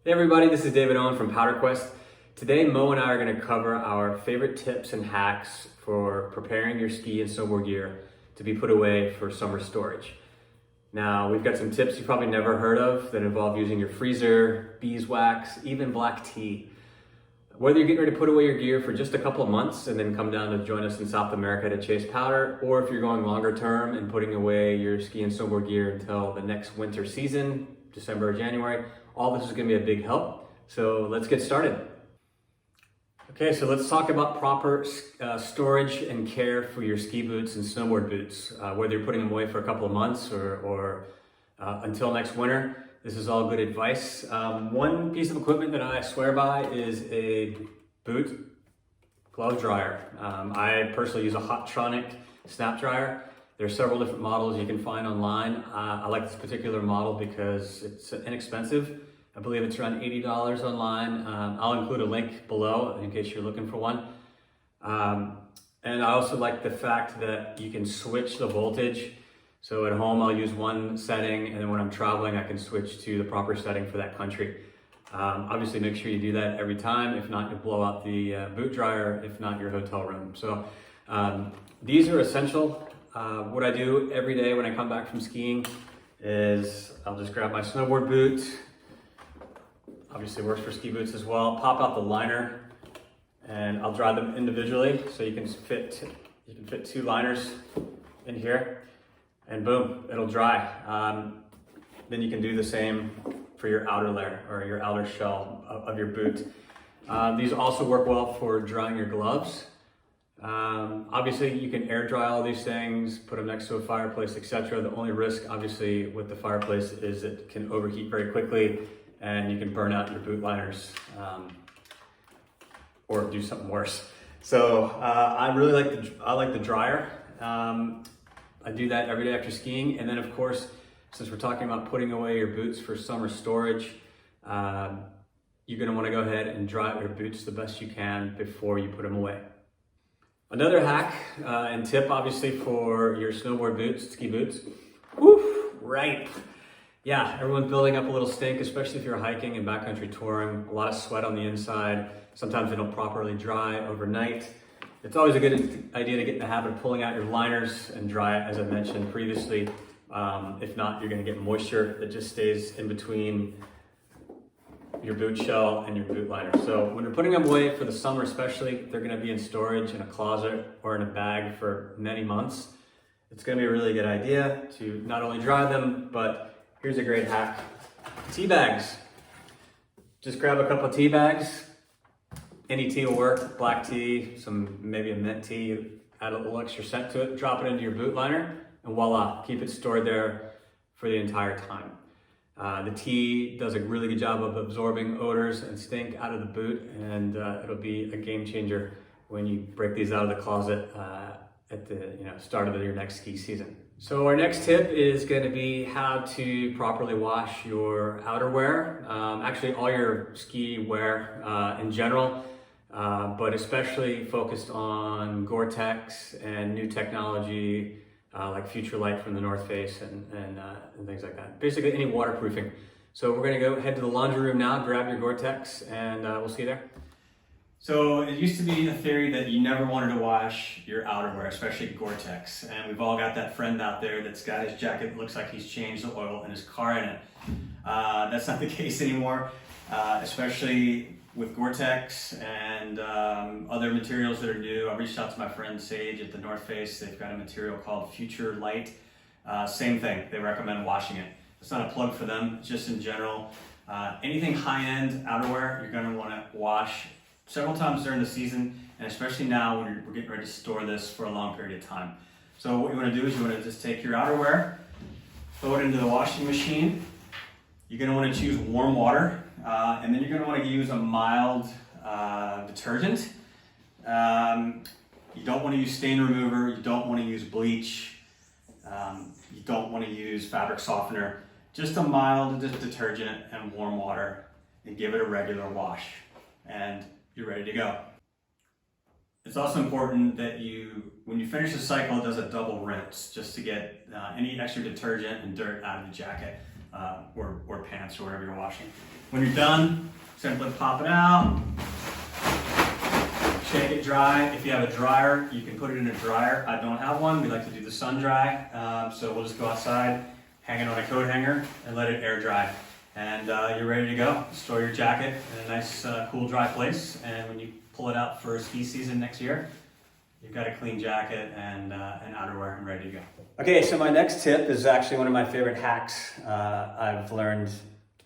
Hey everybody, this is David Owen from PowderQuest. Today Mo and I are going to cover our favorite tips and hacks for preparing your ski and snowboard gear to be put away for summer storage. Now we've got some tips you've probably never heard of that involve using your freezer, beeswax, even black tea. Whether you're getting ready to put away your gear for just a couple of months and then come down to join us in South America to chase powder, or if you're going longer term and putting away your ski and snowboard gear until the next winter season, December or January, all this is going to be a big help. So let's get started. Okay, so let's talk about proper storage and care for your ski boots and snowboard boots. Whether you're putting them away for a couple of months or until next winter, this is all good advice. One piece of equipment that I swear by is a boot glove dryer. I personally use a Hottronic snap dryer. There are several different models you can find online. I like this particular model because it's inexpensive. I believe it's around $80 online. I'll include a link below in case you're looking for one. And I also like the fact that you can switch the voltage. So at home, I'll use one setting, and then when I'm traveling, I can switch to the proper setting for that country. Obviously, make sure you do that every time. If not, you'll blow out the boot dryer, if not your hotel room. So these are essential. What I do every day when I come back from skiing is I'll just grab my snowboard boot. Obviously works for ski boots as well. Pop out the liner and I'll dry them individually. So you can fit two liners in here and boom, it'll dry. Then you can do the same for your outer layer or your outer shell of your boot. These also work well for drying your gloves. Obviously you can air dry all these things, put them next to a fireplace, etc. The only risk obviously with the fireplace is it can overheat very quickly and you can burn out your boot liners or do something worse. So I like the dryer. I do that every day after skiing. And then of course, since we're talking about putting away your boots for summer storage, you're gonna wanna go ahead and dry out your boots the best you can before you put them away. Another hack and tip obviously for your snowboard boots, ski boots. Woof, right. Yeah, everyone's building up a little stink, especially if you're hiking and backcountry touring. A lot of sweat on the inside. Sometimes they don't properly dry overnight. It's always a good idea to get in the habit of pulling out your liners and dry it, as I mentioned previously. If not, you're gonna get moisture that just stays in between your boot shell and your boot liner. So when you're putting them away for the summer especially, they're gonna be in storage in a closet or in a bag for many months. It's gonna be a really good idea to not only dry them, but here's a great hack. Tea bags. Just grab a couple of tea bags. Any tea will work, black tea, maybe a mint tea, add a little extra scent to it, drop it into your boot liner, and voila, keep it stored there for the entire time. The tea does a really good job of absorbing odors and stink out of the boot, and it'll be a game changer when you break these out of the closet at the start of your next ski season. So our next tip is going to be how to properly wash your outerwear, actually all your ski wear in general, but especially focused on GORE-TEX and new technology like FUTURELIGHT from the North Face and things like that. Basically any waterproofing. So we're going to go head to the laundry room now, grab your GORE-TEX, and we'll see you there. So it used to be a theory that you never wanted to wash your outerwear, especially GORE-TEX. And we've all got that friend out there that's got his jacket that looks like he's changed the oil in his car in it. That's not the case anymore, especially with GORE-TEX and other materials that are new. I reached out to my friend Sage at the North Face. They've got a material called FUTURELIGHT. Same thing, they recommend washing it. It's not a plug for them, just in general. Anything high-end outerwear, you're gonna wanna wash several times during the season, and especially now when we're getting ready to store this for a long period of time. So what you want to do is you want to just take your outerwear, throw it into the washing machine. You're going to want to choose warm water, and then you're going to want to use a mild detergent. You don't want to use stain remover, you don't want to use bleach, you don't want to use fabric softener. Just a mild detergent and warm water, and give it a regular wash. And you're ready to go. It's also important that when you finish the cycle, it does a double rinse just to get any extra detergent and dirt out of the jacket. or pants or whatever you're washing. When you're done, simply pop it out, shake it dry. If you have a dryer, you can put it in a dryer. I don't have one. We like to do the sun dry. So we'll just go outside, hang it on a coat hanger, and let it air dry. And you're ready to go. Store your jacket in a nice, cool, dry place. And when you pull it out for ski season next year, you've got a clean jacket and outerwear and ready to go. Okay, so my next tip is actually one of my favorite hacks I've learned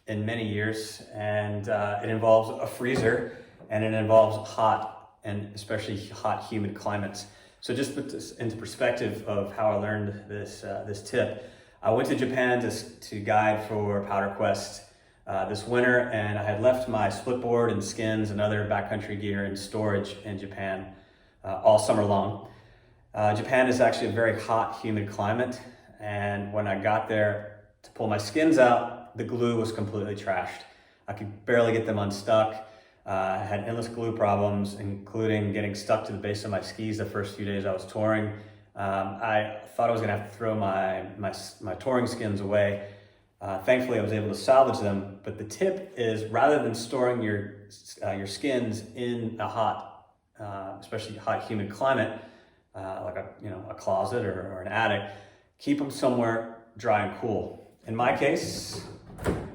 in many years, and it involves a freezer, and it involves hot and especially hot, humid climates. So just put this into perspective of how I learned this tip. I went to Japan to guide for PowderQuest this winter, and I had left my splitboard and skins and other backcountry gear in storage in Japan all summer long. Japan is actually a very hot, humid climate, and when I got there to pull my skins out, the glue was completely trashed. I could barely get them unstuck. I had endless glue problems, including getting stuck to the base of my skis the first few days I was touring. I thought I was gonna have to throw my touring skins away. Thankfully, I was able to salvage them, but the tip is rather than storing your skins in a hot, especially hot, humid climate, like a closet or an attic, keep them somewhere dry and cool. In my case,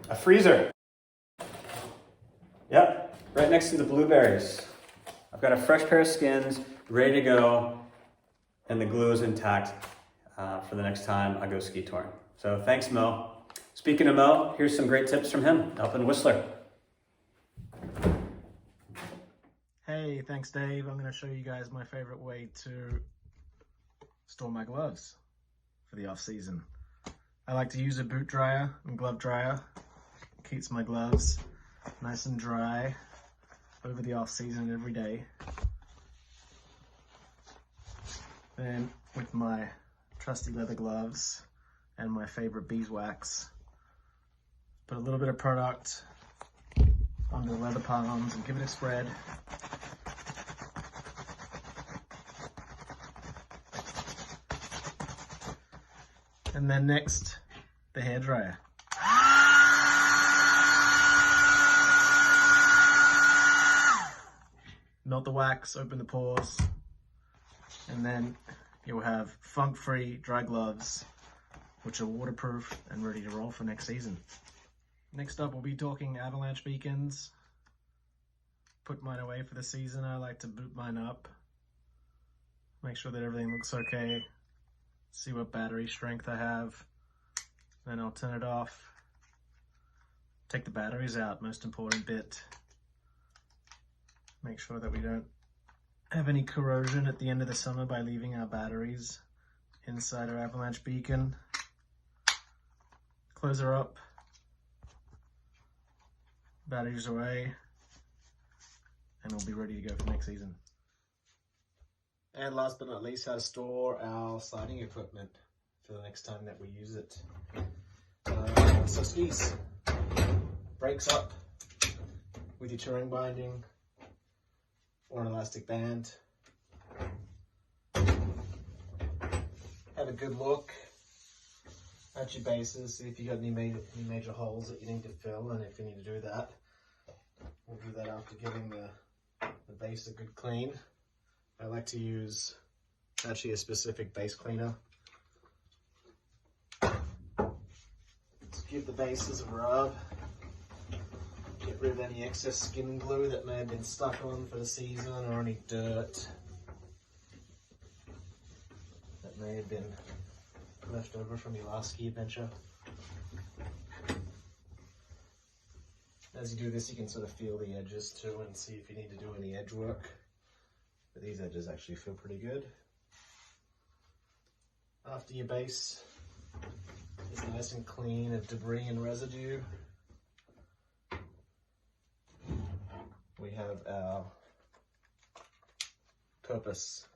a freezer. Yep, right next to the blueberries. I've got a fresh pair of skins ready to go, and the glue is intact for the next time I go ski touring. So thanks, Mo. Speaking of Mo, here's some great tips from him up in Whistler. Hey, thanks Dave. I'm going to show you guys my favorite way to store my gloves for the off season. I like to use a boot dryer and glove dryer. It keeps my gloves nice and dry over the off season every day. Then with my trusty leather gloves and my favorite beeswax, put a little bit of product onto the leather palms and give it a spread. And then next, the hairdryer. Melt the wax, open the pores, and then you'll have funk-free dry gloves, which are waterproof and ready to roll for next season. Next up, we'll be talking avalanche beacons. Put mine away for the season. I like to boot mine up, make sure that everything looks okay, see what battery strength I have, then I'll turn it off. Take the batteries out, most important bit. Make sure that we don't have any corrosion at the end of the summer by leaving our batteries inside our avalanche beacon. Close her up, batteries away, and we'll be ready to go for next season. And last but not least, how to store our sliding equipment for the next time that we use it. So skis, brakes up with your touring binding or an elastic band. Have a good look at your bases, see if you got any major holes that you need to fill, and if you need to do that, we'll do that after giving the base a good clean. I like to use actually a specific base cleaner. Just give the bases a rub. Get rid of any excess skin glue that may have been stuck on for the season, or any dirt that may have been left over from your last ski adventure. As you do this, you can sort of feel the edges too and see if you need to do any edge work. But these edges actually feel pretty good. After your base is nice and clean of debris and residue, we have our purpose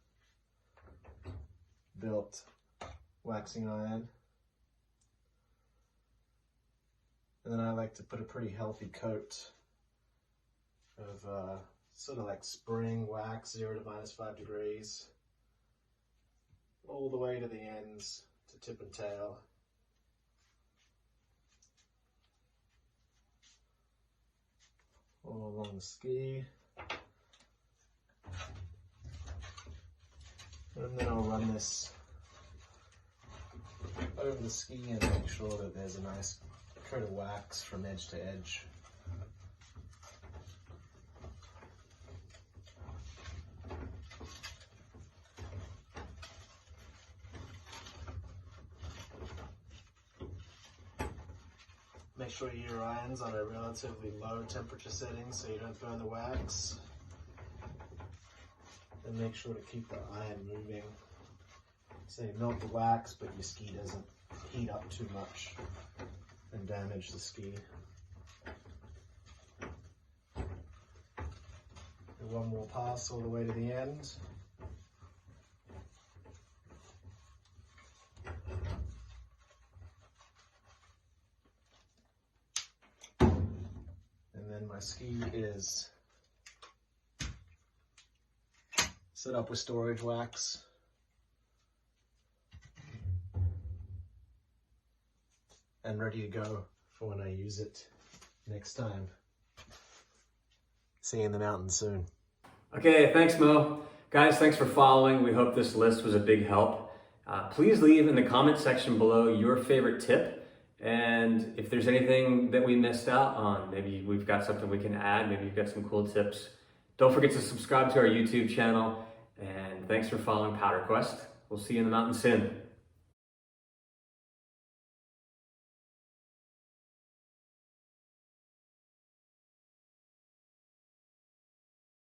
built waxing iron. And then I like to put a pretty healthy coat of sort of like spring wax, 0 to -5 degrees, all the way to the ends to tip and tail. along the ski. And then I'll run this over the ski and make sure that there's a nice coat of wax from edge to edge. Make sure your iron's on a relatively low temperature setting so you don't burn the wax. And make sure to keep the iron moving. So you melt the wax, but your ski doesn't heat up too much and damage the ski. And one more pass all the way to the end. And then my ski is set up with storage wax. And ready to go for when I use it next time. See you in the mountains soon. Okay, thanks Mo. Guys, thanks for following. We hope this list was a big help. Please leave in the comment section below your favorite tip. And if there's anything that we missed out on, maybe we've got something we can add, maybe you've got some cool tips. Don't forget to subscribe to our YouTube channel. And thanks for following PowderQuest. We'll see you in the mountains soon.